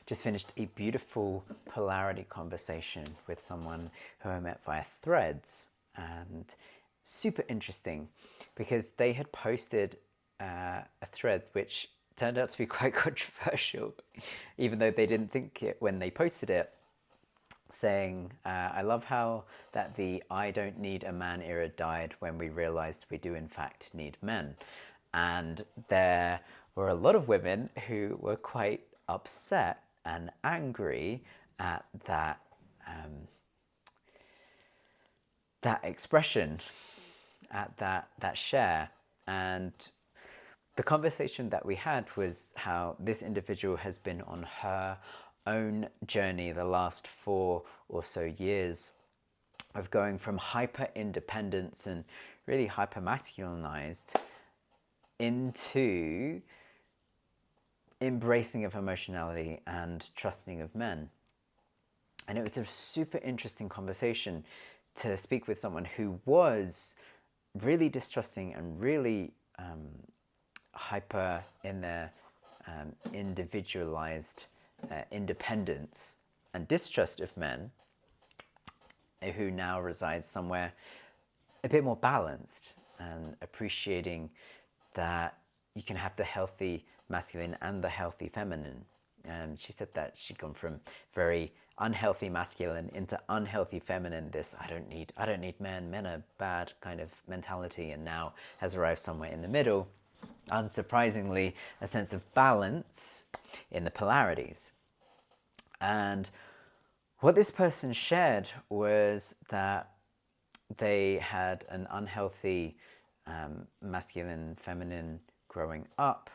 just finished a beautiful polarity conversation with someone who I met via Threads, and super interesting because they had posted a thread which turned out to be quite controversial, even though they didn't think it when they posted it, saying, I love how that the "I don't need a man" era died when we realized we do in fact need men. And there were a lot of women who were quite upset and angry at that expression, at that share. And the conversation that we had was how this individual has been on her own journey the last 4 or so years of going from hyper independence and really hyper masculinized into embracing of emotionality and trusting of men. And it was a super interesting conversation to speak with someone who was really distrusting and really hyper in their individualized independence and distrust of men, who now resides somewhere a bit more balanced and appreciating that you can have the healthy masculine and the healthy feminine. And she said that she'd gone from very unhealthy masculine into unhealthy feminine, this I don't need men are bad kind of mentality, and now has arrived somewhere in the middle, unsurprisingly a sense of balance in the polarities. And what this person shared was that they had an unhealthy masculine feminine growing up,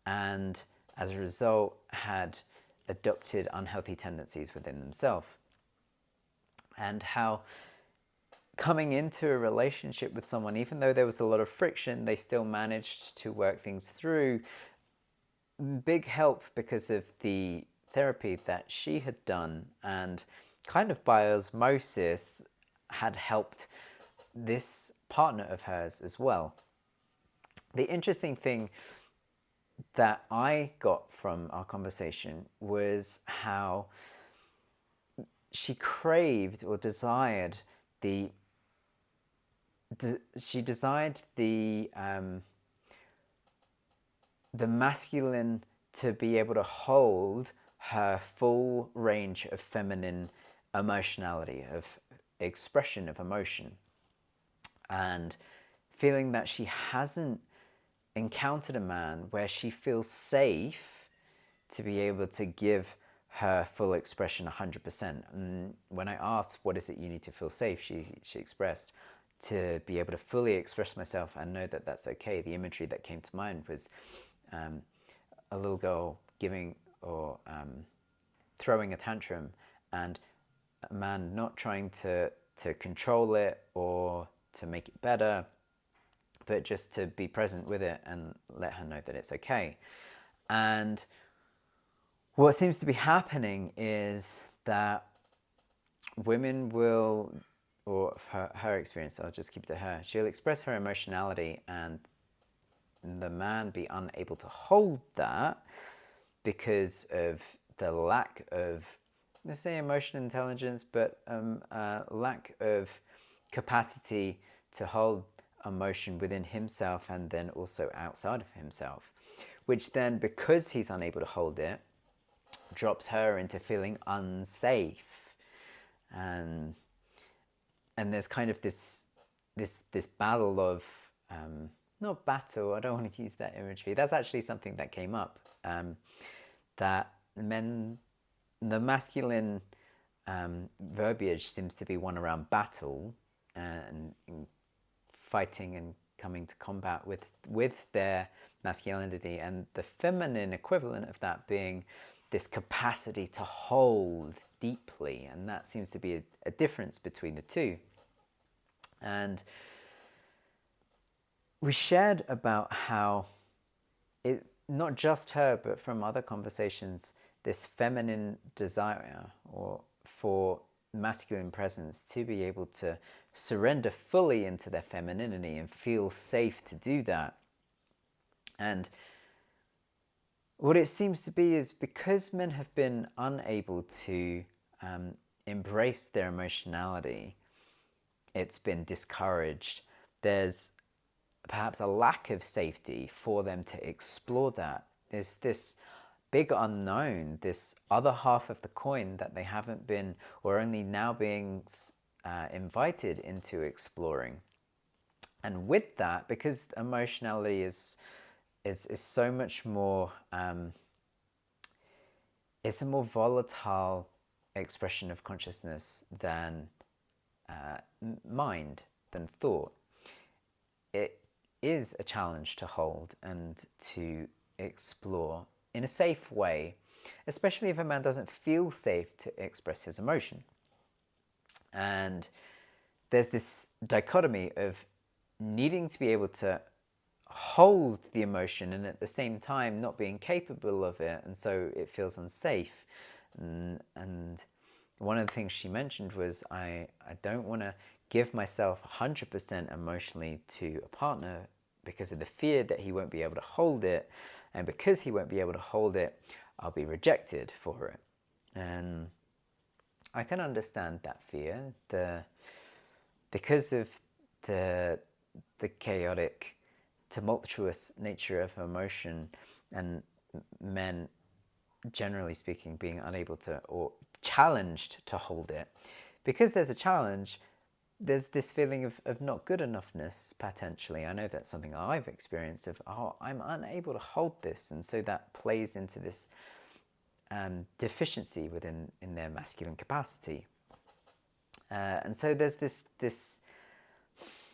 and as a result had adopted unhealthy tendencies within themselves. And how coming into a relationship with someone, even though there was a lot of friction, they still managed to work things through. Big help because of the therapy that she had done, and kind of by osmosis had helped this partner of hers as well. The interesting thing that I got from our conversation was how she craved or desired the masculine to be able to hold her full range of feminine emotionality, of expression of emotion, and feeling that she hasn't encountered a man where she feels safe to be able to give her full expression 100%. And when I asked, what is it you need to feel safe, she expressed, to be able to fully express myself and know that that's okay. The imagery that came to mind was a little girl giving or throwing a tantrum, and a man not trying to control it or to make it better, but just to be present with it and let her know that it's okay. And what seems to be happening is that women will, or her experience, I'll just keep it to her, she'll express her emotionality and the man be unable to hold that because of the lack of, let's say, emotional intelligence, but lack of capacity to hold emotion within himself and then also outside of himself, which then, because he's unable to hold it, drops her into feeling unsafe. And there's kind of this battle of not battle, I don't want to use that imagery, that's actually something that came up, that the masculine verbiage seems to be one around battle and fighting and coming to combat with their masculinity, and the feminine equivalent of that being this capacity to hold deeply. And that seems to be a difference between the two. And we shared about how it, not just her, but from other conversations, this feminine desire or for masculine presence to be able to surrender fully into their femininity and feel safe to do that. And what it seems to be is because men have been unable to embrace their emotionality, it's been discouraged. There's perhaps a lack of safety for them to explore that. There's this big unknown, this other half of the coin that they haven't been, or only now being invited into exploring. And with that, because emotionality is so much more, it's a more volatile expression of consciousness than mind, than thought. It is a challenge to hold and to explore in a safe way, especially if a man doesn't feel safe to express his emotion. And there's this dichotomy of needing to be able to hold the emotion and at the same time not being capable of it, and so it feels unsafe. And one of the things she mentioned was, I don't want to give myself 100% emotionally to a partner because of the fear that he won't be able to hold it, and because he won't be able to hold it, I'll be rejected for it. And I can understand that fear, because of the chaotic, tumultuous nature of emotion, and men, generally speaking, being unable to, or challenged to hold it. Because there's a challenge, there's this feeling of not good enoughness, potentially. I know that's something I've experienced of, I'm unable to hold this. And so that plays into this deficiency in their masculine capacity. And so there's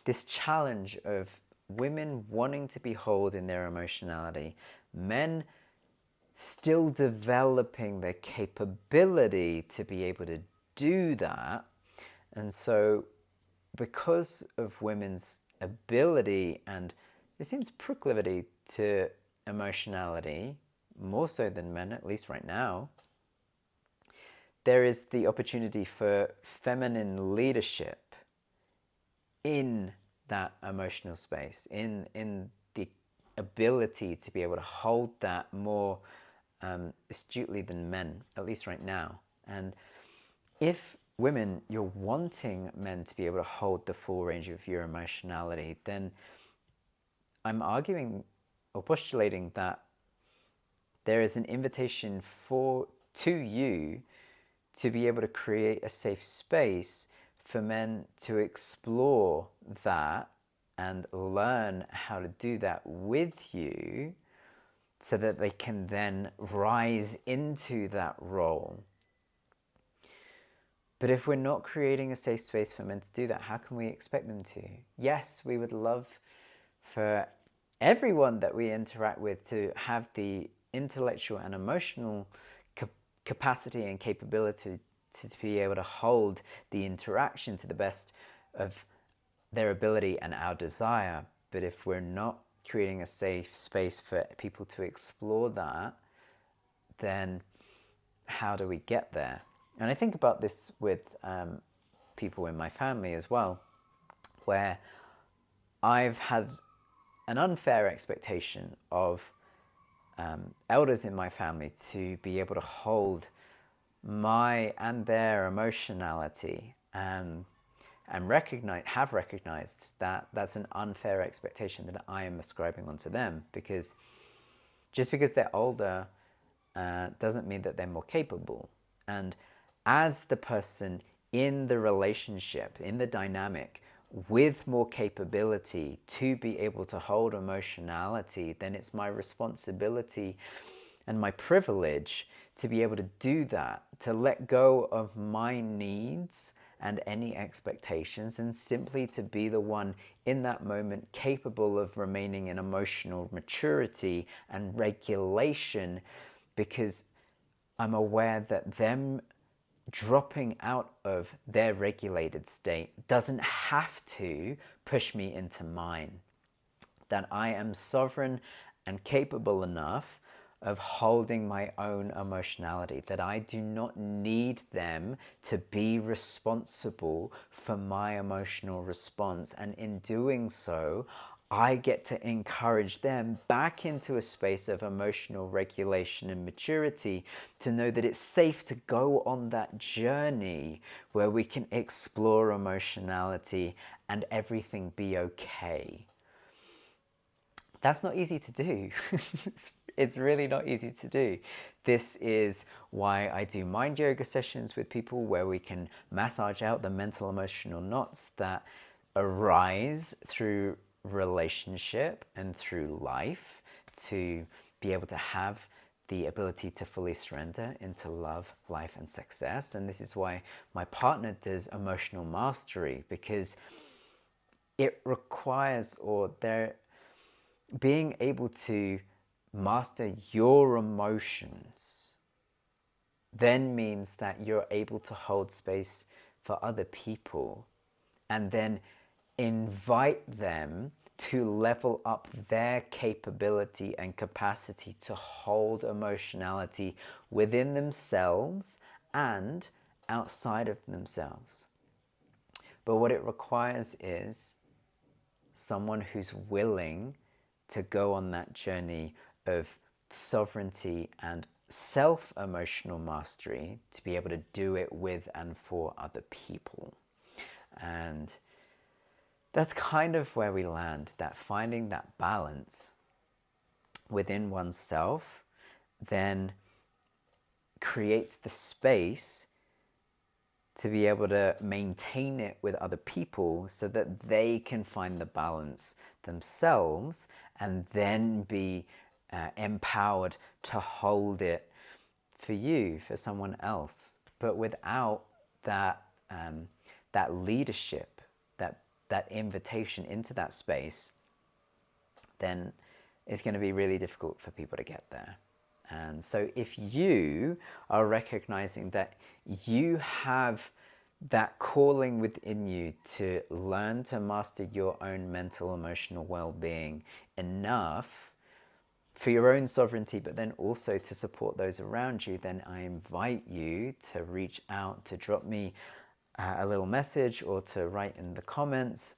this challenge of women wanting to be whole in their emotionality, men still developing their capability to be able to do that. And so because of women's ability and, it seems, proclivity to emotionality, more so than men, at least right now, there is the opportunity for feminine leadership in that emotional space, in the ability to be able to hold that more astutely than men, at least right now. And if women, you're wanting men to be able to hold the full range of your emotionality, then I'm arguing or postulating that there is an invitation to you to be able to create a safe space for men to explore that and learn how to do that with you, so that they can then rise into that role. But if we're not creating a safe space for men to do that, how can we expect them to? Yes, we would love for everyone that we interact with to have the intellectual and emotional capacity and capability to be able to hold the interaction to the best of their ability and our desire. But if we're not creating a safe space for people to explore that, then how do we get there? And I think about this with people in my family as well, where I've had an unfair expectation of elders in my family to be able to hold my and their emotionality, and have recognized that that's an unfair expectation that I am ascribing onto them, because just because they're older doesn't mean that they're more capable. And as the person in the relationship, in the dynamic, with more capability to be able to hold emotionality, then it's my responsibility and my privilege to be able to do that, to let go of my needs and any expectations, and simply to be the one in that moment capable of remaining in emotional maturity and regulation, because I'm aware that them dropping out of their regulated state doesn't have to push me into mine. That I am sovereign and capable enough of holding my own emotionality, that I do not need them to be responsible for my emotional response. And in doing so, I get to encourage them back into a space of emotional regulation and maturity, to know that it's safe to go on that journey where we can explore emotionality and everything be okay. That's not easy to do. It's really not easy to do. This is why I do mind yoga sessions with people, where we can massage out the mental emotional knots that arise through relationship and through life, to be able to have the ability to fully surrender into love, life, and success. And this is why my partner does emotional mastery, because it requires, or there, being able to master your emotions then means that you're able to hold space for other people, and then invite them to level up their capability and capacity to hold emotionality within themselves and outside of themselves. But what it requires is someone who's willing to go on that journey of sovereignty and self-emotional mastery, to be able to do it with and for other people. And that's kind of where we land, that finding that balance within oneself then creates the space to be able to maintain it with other people, so that they can find the balance themselves and then be empowered to hold it for you, for someone else. But without that that leadership, that invitation into that space, then it's going to be really difficult for people to get there. And so if you are recognizing that you have that calling within you to learn to master your own mental, emotional well-being enough for your own sovereignty, but then also to support those around you, then I invite you to reach out, to drop me a little message, or to write in the comments,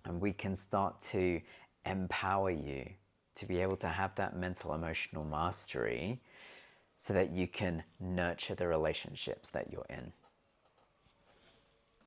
and we can start to empower you to be able to have that mental emotional mastery, so that you can nurture the relationships that you're in.